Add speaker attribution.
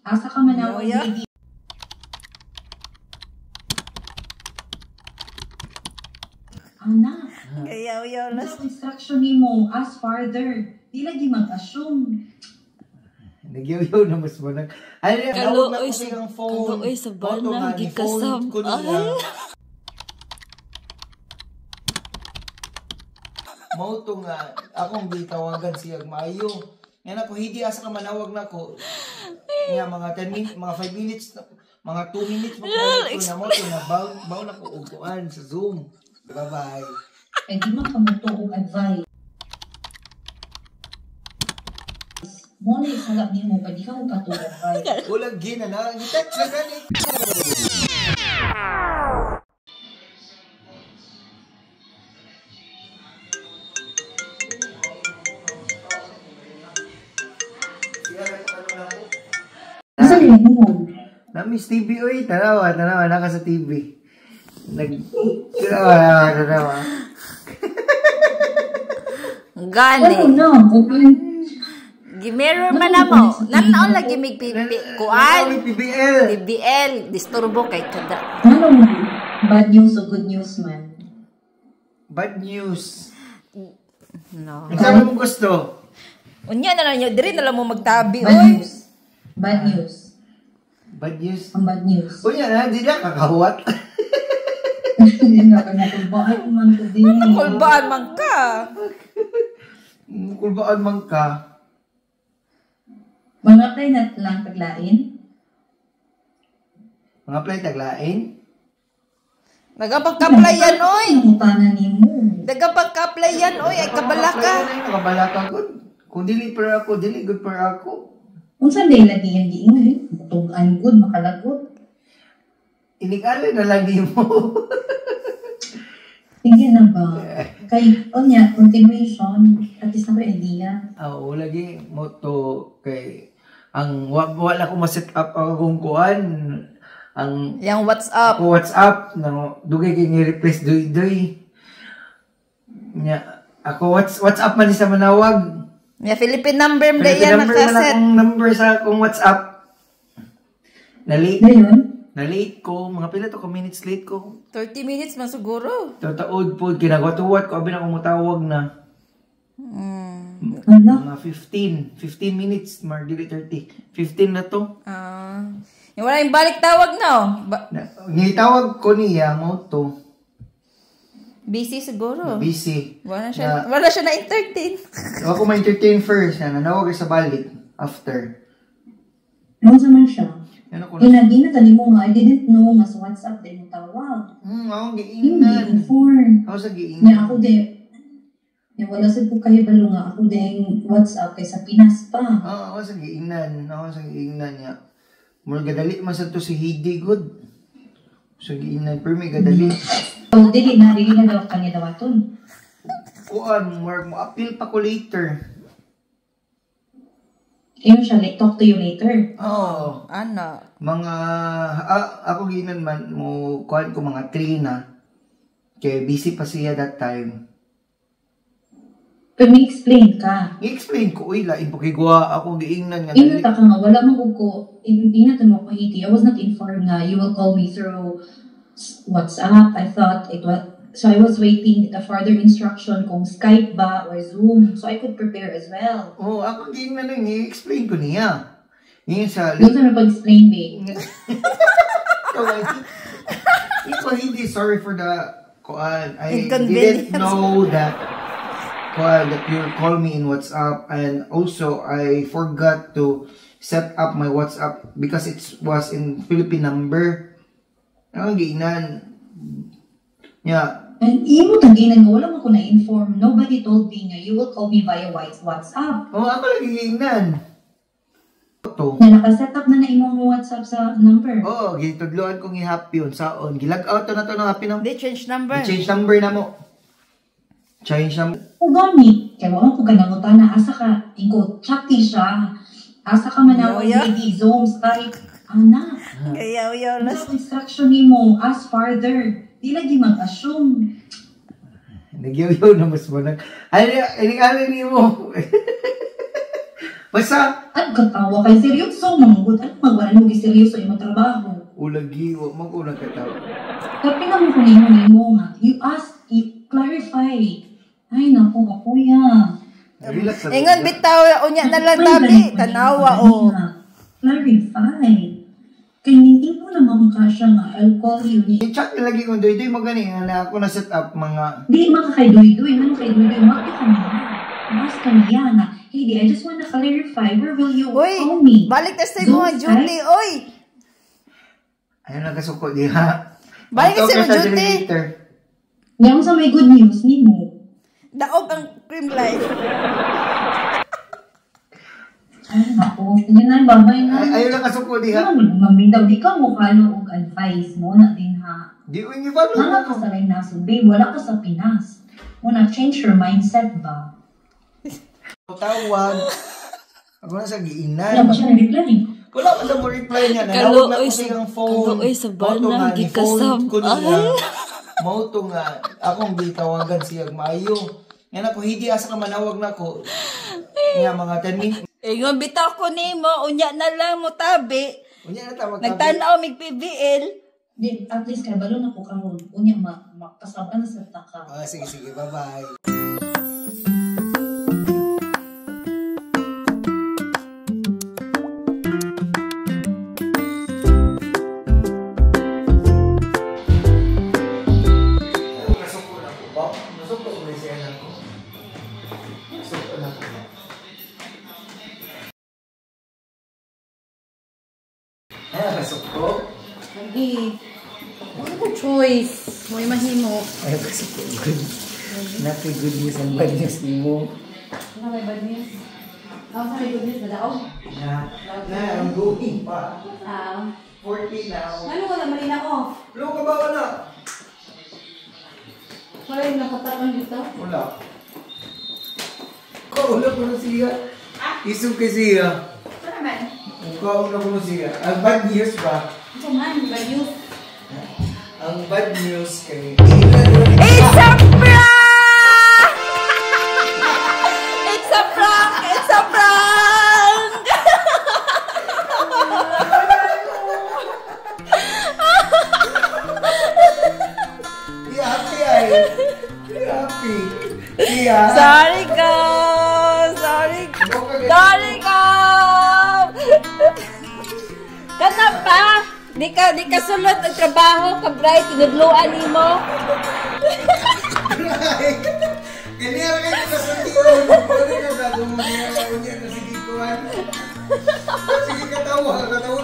Speaker 1: Asa ka man ako,
Speaker 2: Yoyo.
Speaker 1: Anak,
Speaker 2: Yaw-yaw na.
Speaker 1: sa instruction ni mo, ask farther. Di lagi mag-assume.
Speaker 3: Nagyaw-yaw na mas mo nag... Ay, nawag na ko siyang phone.
Speaker 2: Kaloy sa
Speaker 3: Auto
Speaker 2: bana,
Speaker 3: nga ni phone
Speaker 2: gikasam.
Speaker 3: ko niya. Mauto nga, akong gitawagan siya maayo. Yan ako, hindi asa ka manawag na ko. Nga, mga 10 minutes, mga 5 minutes, mga 2 minutes, magkalit ko na mo, na baw na ko upuan sa Zoom. Bye-bye.
Speaker 1: Eh, di man ka mo to og advice. Mo na isalap ni mo, di ka mo ka to advice.
Speaker 3: Ulag gina na, i-text na ganit.
Speaker 1: Asa rin mo?
Speaker 3: Na-miss TV, oy. Tanawa, naka sa TV. Tanawa.
Speaker 2: Gani.
Speaker 1: Ano na? Okay.
Speaker 2: Gimirror man na mo. Nanaon lagi mig kuan.
Speaker 3: PBL.
Speaker 2: PBL. Disturbo kay kada.
Speaker 1: Ano mo? Bad news o good news man?
Speaker 3: Bad news.
Speaker 2: No.
Speaker 3: Ang sabi mo gusto?
Speaker 2: Unya na lang yun. Diri na lang mo magtabi.
Speaker 1: Bad
Speaker 2: Oy.
Speaker 1: news. Bad news.
Speaker 3: Bad news.
Speaker 1: Ang bad news.
Speaker 3: O yan ha, di na kakawat.
Speaker 1: Hindi na ka nakulbaan man ko din.
Speaker 2: Kulbaan man ka.
Speaker 3: Kulbaan man ka.
Speaker 1: Mga tayo na lang taglain.
Speaker 3: Mga play taglain.
Speaker 2: Nagapagkaplay yan, oy.
Speaker 1: Ang tanan ni mo.
Speaker 2: Nagapagkaplay yan, oy. Ay kabala ka.
Speaker 3: Nakabala ka good. Kung dili per ako, dili good per ako.
Speaker 1: Kung saan day lagi yung giingay, tugan good, makalagot.
Speaker 3: Inig-alay na lang di mo.
Speaker 1: Sige na ba? Kay, o niya, continuation, at least na idea.
Speaker 3: Oo, lagi mo to kay ang wala ko ma-set up akong kuan. Ang
Speaker 2: Yang WhatsApp.
Speaker 3: WhatsApp nang dugay kay ni-replace doy. Nya ako WhatsApp man sa manawag.
Speaker 2: May Philippine number mo
Speaker 3: Pero
Speaker 2: yan
Speaker 3: number man
Speaker 2: nakaset.
Speaker 3: akong number sa akong WhatsApp.
Speaker 1: Ngayon,
Speaker 3: Na-late ko, mga pila to ka minutes late ko.
Speaker 2: 30 minutes man siguro.
Speaker 3: Tataod po, kinagwatuwat ko, abin akong matawag na.
Speaker 1: ano?
Speaker 3: Mga 15 minutes, more dili 30. 15 na to.
Speaker 2: Yung wala yung balik tawag no.
Speaker 3: Ngitawag ko niya mo to.
Speaker 2: Busy siguro.
Speaker 3: Busy.
Speaker 2: Wala siya na-entertain.
Speaker 3: Ako ma-entertain first. Nanawag sa balik. After.
Speaker 1: Ano sa man siya?
Speaker 3: Yan ako
Speaker 1: Inagi na tali mo nga, I didn't know nga sa WhatsApp din yung tawag.
Speaker 3: ako
Speaker 1: Hindi
Speaker 3: giingnan.
Speaker 1: inform.
Speaker 3: Ako sa
Speaker 1: Nga
Speaker 3: giingnan.
Speaker 1: ako din, yung wala sa po kahibalo nga, ako din WhatsApp kaysa Pinas pa.
Speaker 3: Ako sa giingnan. Ako sa giingnan niya. More gadali man sa to si Hidi good. Sa giingnan. Pero may gadali.
Speaker 1: So, dili na daw kanya dawaton.
Speaker 3: Kuan, more mo appeal pa ko later.
Speaker 1: Ayun siya, like, talk to you later.
Speaker 3: Oo.
Speaker 2: Ano?
Speaker 3: Mga, ako ginan man, mo, kuhan ko mga 3 na. Kaya busy pa siya that time.
Speaker 1: Pero may explain ka.
Speaker 3: I-explain ko, uy, lain po kigwa, ako giingnan nga.
Speaker 1: Inata ka nga, wala mo ko, inata mo ko, Hiti. I was not informed na you will call me through WhatsApp. I thought it was, so I was waiting the further instruction kung Skype ba or Zoom. So I could prepare as well.
Speaker 3: Ako giingnan lang, i-explain ko niya. Ngayon sa,
Speaker 1: Doon sa napag-explain, babe.
Speaker 3: Ikaw hindi sorry for the, kuhan, I
Speaker 2: Inconvenience.
Speaker 3: didn't know that, kuhan, that you'll call me in WhatsApp, and also, I forgot to set up my WhatsApp because it was in Philippine number. Ang giingnan. Yeah.
Speaker 1: And imo taginan nga, wala mo ko na-inform. Nobody told me nga, you will call me via WhatsApp.
Speaker 3: Ako lagi giingnan. To.
Speaker 1: Na nakaset up na imong WhatsApp sa number.
Speaker 3: Gitudloan kong i-happy yun. Saon. Gilag out na to ng happy na.
Speaker 2: They change number.
Speaker 3: Change number na mo. Change number.
Speaker 1: O gani, kaya wala ko kanangutan na asa ka, ingo, chatty siya. Asa ka man ako,
Speaker 2: Yoyo.
Speaker 1: hindi, Zoom, Skype. Ana,
Speaker 2: Yaw-yaw na.
Speaker 1: sa instruction ni mo, ask farther. Di lagi mag-assume.
Speaker 3: Nagyaw-yaw na mas mo. Ay, ni mo. Basta,
Speaker 1: At katawa kay seryoso, manggod. Ano magwanan mo seryoso yung trabaho?
Speaker 3: ulagi, wag mag-unang katawa.
Speaker 1: Tapi nga mo nimo nga. You ask, you clarify. Ay, naku, kuya.
Speaker 3: Relax lang.
Speaker 2: Ingon bitaw unya na lang tabi, tanawa o.
Speaker 1: Clarify. Kaya hindi mo naman kasya nga, I'll call you.
Speaker 3: I-chat na lagi kung doy-doy mo gani, na ako na set up mga...
Speaker 1: Di, makakaidoy-doy. Ano kaidoy-doy? Magto ka niya. Mas ka niya na, hey, di, I just wanna clarify, where will you call me?
Speaker 2: Uy, balik na sa mga duty, oy.
Speaker 3: Ayun lang kasuko, di ha?
Speaker 2: Balik
Speaker 3: Ang
Speaker 2: sa
Speaker 3: talk
Speaker 2: duty.
Speaker 3: generator.
Speaker 1: Ngayon sa may good news, ni mo.
Speaker 2: Daog ang cream life.
Speaker 1: Ay, naku. Hindi na, babay na.
Speaker 3: Ayun lang kasuko, di ha?
Speaker 1: Mamindaw, di ka mo kalo og advice mo na din ha.
Speaker 3: Di ko yung follow
Speaker 1: Wala ka sa Reynaso, babe. Wala ka sa Pinas. Muna, change your mindset ba?
Speaker 3: Tawag. Ako na sa
Speaker 1: Wala
Speaker 3: giinan.
Speaker 1: ba siya na-reply?
Speaker 3: Wala pa na mo reply niya.
Speaker 2: Kalo,
Speaker 3: Nanawag na
Speaker 2: oy,
Speaker 3: ko siyang phone.
Speaker 2: kalo, oy, sa
Speaker 3: Mauto
Speaker 2: bana,
Speaker 3: nga, ni
Speaker 2: gikasam.
Speaker 3: phone ko niya. Mauto nga. Akong gitawagan siya. Maayo. Yan ako, hindi asa ka manawag na ko. Nga mga 10 minutes.
Speaker 2: Ingon bitaw ko nimo, unya na lang mo tabi.
Speaker 3: Unya na tawag
Speaker 2: Nagtanaw mig PBL.
Speaker 1: Di, at least kabalo na ko karon. Unya, makasama na sa taka.
Speaker 3: Sige, sige. Bye-bye.
Speaker 2: Lagi. Wala ko choice. Mo mahimo.
Speaker 3: Ay, kasi good. Napi good news ang bad news ni mo.
Speaker 2: Ano may bad news? Ako sa may good news na daw.
Speaker 3: Ang going pa. 40 now.
Speaker 2: Ano wala mali na off?
Speaker 3: Low ka ba na?
Speaker 2: Wala yung nakatatang dito.
Speaker 3: Wala. Kaula ko na siya. Isog ka siya.
Speaker 2: Ito naman.
Speaker 3: Kaula ko na siya. Ang bad news ba?
Speaker 2: Ito man, bad news.
Speaker 3: Ang bad news kay...
Speaker 2: It's a prank! It's a prank! It's a prank!
Speaker 3: Be happy ay. Be happy. Iya.
Speaker 2: Sorry ko! Sorry ko! Sorry ko! Kana pa? Di ka sulod ang trabaho ka bright tinudluan nimo.
Speaker 3: Ganyan kayo sa santiyon. Pwede ka gagawin mo niya. Unya na sige ko. Sige katawa. Katawa